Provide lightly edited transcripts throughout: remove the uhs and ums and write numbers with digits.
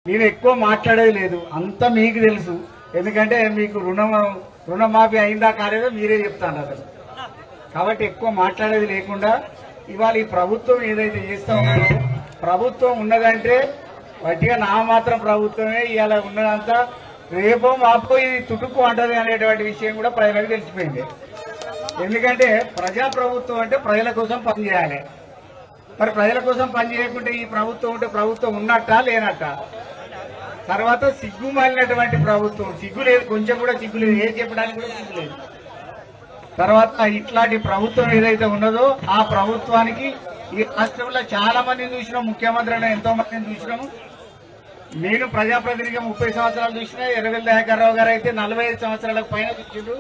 నేను ఎక్కువ మాట్లాడేది లేదు, అంతా మీకు తెలుసు. ఎందుకంటే మీకు రుణమాఫీ అయిందా కాలేదో మీరే చెప్తాను అసలు. కాబట్టి ఎక్కువ మాట్లాడేది లేకుండా ఇవాళ ఈ ప్రభుత్వం ఏదైతే చేస్తా ఉన్నదో, ప్రభుత్వం ఉన్నదంటే వట్టిగా నా మాత్రం ప్రభుత్వమే ఇవాళ ఉన్నదంతా రేపో మాపో ఇది తుటుకు అంటది అనేటువంటి విషయం కూడా ప్రజలకు తెలిసిపోయింది. ఎందుకంటే ప్రజాప్రభుత్వం అంటే ప్రజల కోసం పనిచేయాలి. మరి ప్రజల కోసం పనిచేయకుంటే ఈ ప్రభుత్వం ఉంటే ప్రభుత్వం ఉన్నట్ట లేనట్ట? తర్వాత సిగ్గు మాలినటువంటి ప్రభుత్వం, సిగ్గు లేదు, కొంచెం కూడా సిగ్గు లేదు, ఏం చెప్పడానికి కూడా సిగ్గు లేదు. తర్వాత ఇట్లాంటి ప్రభుత్వం ఏదైతే ఉన్నదో ఆ ప్రభుత్వానికి ఈ రాష్ట్రంలో చాలా మందిని చూసినాం, ముఖ్యమంత్రి అయినా ఎంతో మందిని చూసినాము. నేను ప్రజాప్రతినిధిగా 30 సంవత్సరాలు చూసినా, ఎర్రవెల్లి దయాకర్ రావు గారు అయితే 45 సంవత్సరాలకు పైన చూసిండ్రు.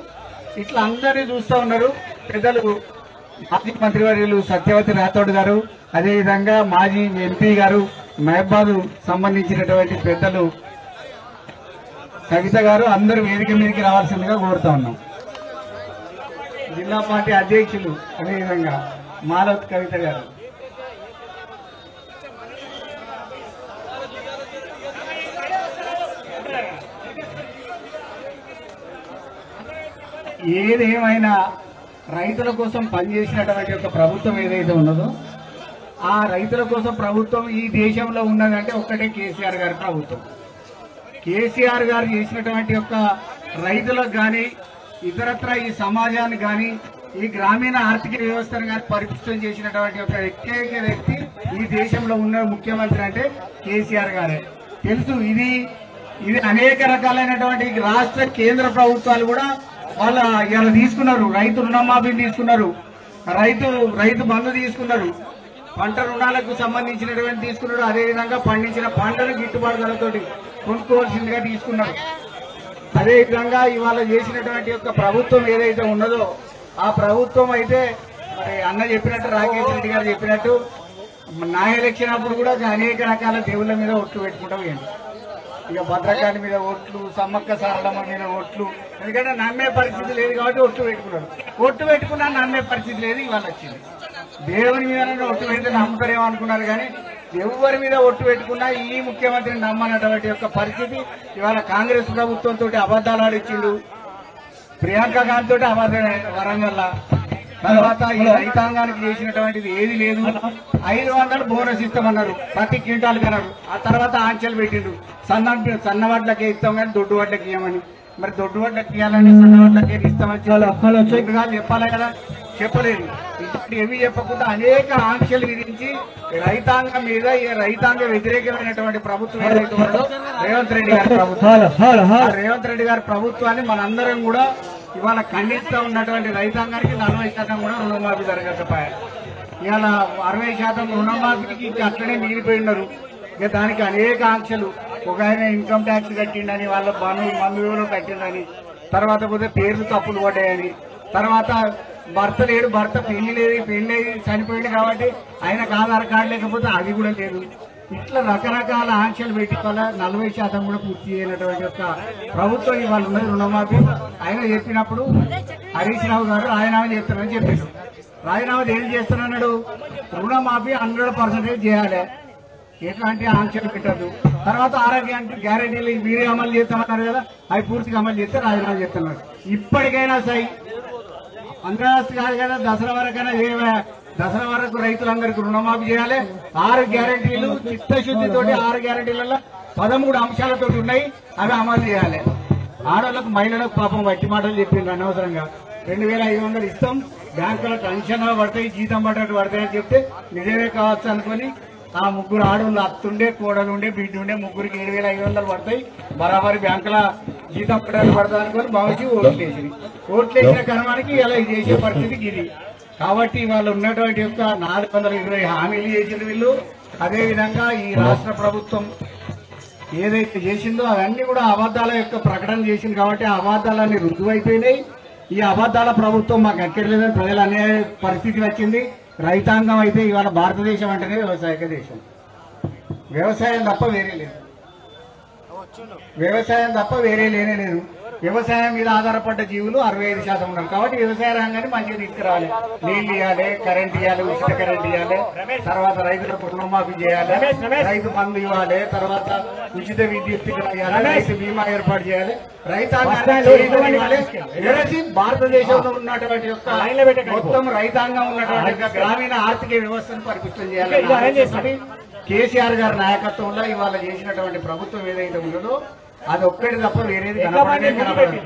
ఇట్లా అందరినీ చూస్తూ ఉన్నారు. పెద్దలు మాజీ మంత్రివర్యులు సత్యవతి రాథోడ్ గారు, అదేవిధంగా మాజీ ఎంపీ గారు, మహబాద్ సంబంధించినటువంటి పెద్దలు కవిత గారు అందరూ వేదిక మీదకి రావాల్సిందిగా కోరుతా ఉన్నాం. జిల్లా పార్టీ అధ్యక్షులు అదేవిధంగా మాలవత్ కవిత గారు. ఏదేమైనా రైతుల కోసం పనిచేసినటువంటి ఒక ప్రభుత్వం ఏదైతే ఉన్నదో ఆ రైతుల కోసం ప్రభుత్వం ఈ దేశంలో ఉన్నదంటే ఒక్కటే కేసీఆర్ గారి ప్రభుత్వం. కేసీఆర్ గారు చేసినటువంటి యొక్క రైతులకు కానీ ఇతరత్ర ఈ సమాజాన్ని కానీ ఈ గ్రామీణ ఆర్థిక వ్యవస్థను కానీ పరిపుష్టం చేసినటువంటి ఒక ఏకైక వ్యక్తి ఈ దేశంలో ఉన్న ముఖ్యమంత్రి అంటే కేసీఆర్ గారే. తెలుసు, ఇది అనేక రకాలైనటువంటి రాష్ట్ర కేంద్ర ప్రభుత్వాలు కూడా వాళ్ళ ఇలా తీసుకున్నారు. రైతు రుణమాఫీని తీసుకున్నారు, రైతు బంధు తీసుకున్నారు, పంట రుణాలకు సంబంధించినటువంటి తీసుకున్నారు, అదేవిధంగా పండించిన పంటను గిట్టుబాటు ధరతోటి కొనుక్కోవాల్సిందిగా తీసుకున్నారు. అదేవిధంగా ఇవాళ చేసినటువంటి యొక్క ప్రభుత్వం ఏదైతే ఉన్నదో ఆ ప్రభుత్వం అయితే అన్న చెప్పినట్టు, రాకేష్ రెడ్డి గారు చెప్పినట్టు, నా ఎలక్షన్ అప్పుడు కూడా అనేక రకాల దేవుళ్ళ మీద ఒట్లు పెట్టుకుంటాం. ఇక భద్రకాళి మీద ఓట్లు, సమ్మక్క సారలమ్మ మీద ఓట్లు, ఎందుకంటే నమ్మే పరిస్థితి లేదు కాబట్టి ఒట్లు పెట్టుకున్నాడు. ఒట్లు పెట్టుకున్నా నమ్మే పరిస్థితి లేదు. ఇవాళ వచ్చింది దేవుని మీద ఒట్టు పెడితే నమ్ముతారేమో అనుకున్నారు, కానీ ఎవరి మీద ఒట్టు పెట్టుకున్నా ఈ ముఖ్యమంత్రిని నమ్మనటువంటి యొక్క పరిస్థితి ఇవాళ కాంగ్రెస్ ప్రభుత్వంతో అబద్దాలు ఆడిచ్చిండు. ప్రియాంక గాంధీ తోటి అబద్ధం వరంగల్. తర్వాత ఈ రైతాంగానికి చేసినటువంటిది ఏది లేదు. 500 బోనస్ ఇస్తామన్నారు ప్రతి క్వింటాల్ కన్నారు. ఆ తర్వాత ఆంక్షలు పెట్టిండు, సన్న వడ్లకే ఇస్తాం కానీ దొడ్డు వడ్లకి ఇవ్వమని. మరి దొడ్డు వడ్లకి ఇవ్వాలని సన్న వడ్లకే ఇస్తామని చెప్పాలి కదా, చెప్పలేదు. ఇటువంటి ఏమీ చెప్పకుండా అనేక ఆంక్షలు విధించి రైతాంగం మీద రైతాంగ వ్యతిరేకమైనటువంటి ప్రభుత్వం ఏదైతే ఉన్నదో రేవంత్ రెడ్డి గారి ప్రభుత్వం, రేవంత్ రెడ్డి గారి ప్రభుత్వాన్ని మనందరం కూడా ఇవాళ ఖండిస్తూ ఉన్నటువంటి రైతాంగానికి 40% కూడా రుణమాఫీ జరగకపోయాయి. ఇవాళ 60% రుణమాఫీకి అట్లనే మిగిలిపోయినారు. ఇక దానికి అనేక ఆంక్షలు, ఒక ఆయన ఇన్కమ్ ట్యాక్స్ కట్టిండని, వాళ్ళ మందు కట్టిందని, తర్వాత పోతే పేర్లు తప్పులు పడ్డాయని, తర్వాత భర్త లేడు, భర్త పెళ్లి లేదు, పెళ్లి చనిపోయింది కాబట్టి ఆయనకు ఆధార్ కార్డు లేకపోతే అది కూడా లేదు. ఇట్లా రకరకాల ఆంక్షలు పెట్టి వల్ల 40% కూడా పూర్తి చేయనటువంటి యొక్క ప్రభుత్వం ఇవాళ ఉన్నది. రుణమాఫీ ఆయన చెప్పినప్పుడు హరీష్ రావు గారు రాజీనామా చేస్తారని చెప్పారు. రాజీనామా ఏం చేస్తానన్నాడు, రుణమాఫీ 100% చేయాలి, ఎట్లాంటి ఆంక్షలు పెట్టద్దు. తర్వాత ఆరోగ్య గ్యారెంటీలు మీరే అమలు చేస్తామన్నారు కదా, అవి పూర్తిగా అమలు చేస్తే రాజీనామా చేస్తున్నారు. ఇప్పటికైనా సై అంతరాష్ట్ర కాదు కదా, దసరా వరకైనా దసరా వరకు రైతులందరికీ రుణమాఫీ చేయాలి. 6 గ్యారెంటీలు చిత్తశుద్ధితో 6 గ్యారెంటీలలో 13 అంశాలతో ఉన్నాయి, అవి అమలు చేయాలి. ఆడవాళ్లకు మహిళలకు పాపం వట్టి మాటలు చెప్పిండ్రు అనవసరంగా. 2500 ఇస్తాం, బ్యాంకులో టెన్షన్ పడతాయి, జీతం పడ్డట్టు పడతాయని చెప్తే నిజమే కావచ్చు అనుకుని ఆ 3 ఆడవాళ్ళు, అత్తుండే, కోడలుండే, బిడ్డుండే, ముగ్గురికి 7500 పడతాయి, బరాబరి బ్యాంకుల జీతం పడ్డట్టు పడతాయి అనుకుని భావించి ఓట్లేసింది. ఓట్లేసిన కర్మానికి ఇలా చేసే పరిస్థితికి ఇది. కాబట్టి వాళ్ళు ఉన్నటువంటి యొక్క 420 హామీలు చేసిన వీళ్ళు. అదేవిధంగా ఈ రాష్ట్ర ప్రభుత్వం ఏదైతే చేసిందో అవన్నీ కూడా అబద్దాల యొక్క ప్రకటన చేసింది. కాబట్టి ఆ అబద్దాలన్నీ రుజువైపోయినాయి. ఈ అబద్దాల ప్రభుత్వం మాకు ఎక్కర్లేదని ప్రజలు అనే పరిస్థితి వచ్చింది. రైతాంగం అయితే ఇవాళ భారతదేశం అంటేనే వ్యవసాయక దేశం, వ్యవసాయం తప్ప వేరే లేదు. వ్యవసాయం తప్ప వేరే లేనే లేదు. వ్యవసాయం మీద ఆధారపడ్డ జీవులు 65% ఉన్నారు. కాబట్టి వ్యవసాయ రంగాన్ని మంచిగా తీసుకురావాలి. నీళ్లు ఇవ్వాలి, కరెంట్ ఇవ్వాలి, ఉచిత కరెంట్ ఇవ్వాలి, తర్వాత రైతులకు రుణమాఫీ చేయాలి, రైతు బంధు ఇవ్వాలి, తర్వాత ఉచిత విద్యుత్ ఇవ్వాలి, రైతు బీమా ఏర్పాటు చేయాలి, రైతాంగాన్ని భారతదేశంలో ఉన్నటువంటి యొక్క మొత్తం రైతాంగం ఉన్నటువంటి గ్రామీణ ఆర్థిక వ్యవస్థను పరిపుష్టం చేయాలి. కేసీఆర్ గారి నాయకత్వంలో ఇవాళ చేసినటువంటి ప్రభుత్వం ఏదైతే ఉన్నదో అది ఒక్కటి తప్ప వేరేది కనపడదు.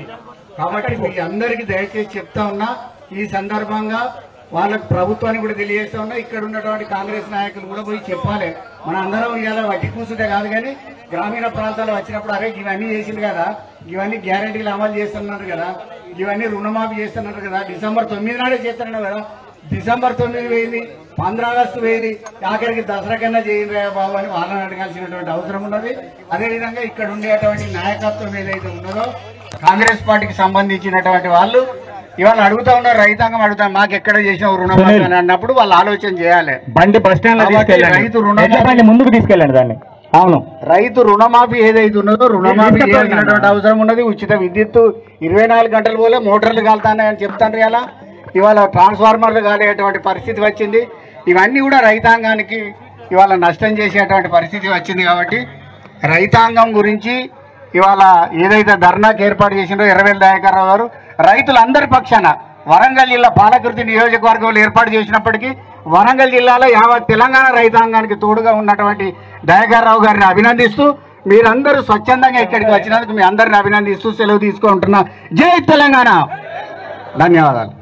కాబట్టి మీ అందరికీ దయచేసి చెప్తా ఉన్నా, ఈ సందర్భంగా వాళ్ళకు ప్రభుత్వానికి కూడా తెలియజేస్తా ఉన్నా, ఇక్కడ ఉన్నటువంటి కాంగ్రెస్ నాయకులు కూడా పోయి చెప్పాలి. మన అందరం ఇవాళ వట్టి కూర్చుంటే కాదు, కానీ గ్రామీణ ప్రాంతాలు వచ్చినప్పుడు అరే ఇవన్నీ చేసింది కదా, ఇవన్నీ గ్యారెంటీలు అమలు చేస్తున్నారు కదా, ఇవన్నీ రుణమాఫీ చేస్తున్నారు కదా, డిసెంబర్ 9 నాడే చేస్తున్నారు కదా, డిసెంబర్ 9 వేయింది, 15 ఆగస్టు వేయింది, ఆఖరికి దసరా కన్నా చేయండి బాబు అని వాళ్ళని అడగాల్సినటువంటి అవసరం ఉన్నది. అదేవిధంగా ఇక్కడ ఉండేటువంటి నాయకత్వం ఏదైతే ఉన్నదో కాంగ్రెస్ పార్టీకి సంబంధించినటువంటి వాళ్ళు ఇవాళ అడుగుతా ఉన్నారు, రైతాంగం అడుగుతాం మాకు ఎక్కడ చేసిన రుణమాఫీ అని అన్నప్పుడు వాళ్ళు ఆలోచన చేయాలి. బండి బస్ స్టాండ్ రైతు రుణమాఫీ ముందుకు తీసుకెళ్ళండి దాన్ని. అవును, రైతు రుణమాఫీ ఏదైతే ఉన్నదో రుణమాఫీ చేయాల్సినటువంటి అవసరం ఉన్నది. ఉచిత విద్యుత్తు 24 గంటలు పోలే మోటార్లు కాలుతాయని చెప్తాను. ఇవాళ ట్రాన్స్ఫార్మర్లు కాలేటువంటి పరిస్థితి వచ్చింది. ఇవన్నీ కూడా రైతాంగానికి ఇవాళ నష్టం చేసేటువంటి పరిస్థితి వచ్చింది. కాబట్టి రైతాంగం గురించి ఇవాళ ఏదైతే ధర్నాకు ఏర్పాటు చేసిందో ఎర్రవెల్లి దయాకర్ రావు గారు రైతులందరి పక్షాన వరంగల్ జిల్లా పాలకుర్తి నియోజకవర్గంలో ఏర్పాటు చేసినప్పటికీ వరంగల్ జిల్లాలో యావత్ తెలంగాణ రైతాంగానికి తోడుగా ఉన్నటువంటి దయాకర్ రావు గారిని అభినందిస్తూ, మీరందరూ స్వచ్ఛందంగా ఇక్కడికి వచ్చినందుకు మీ అందరిని అభినందిస్తూ సెలవు తీసుకుంటున్నా. జై తెలంగాణ. ధన్యవాదాలు.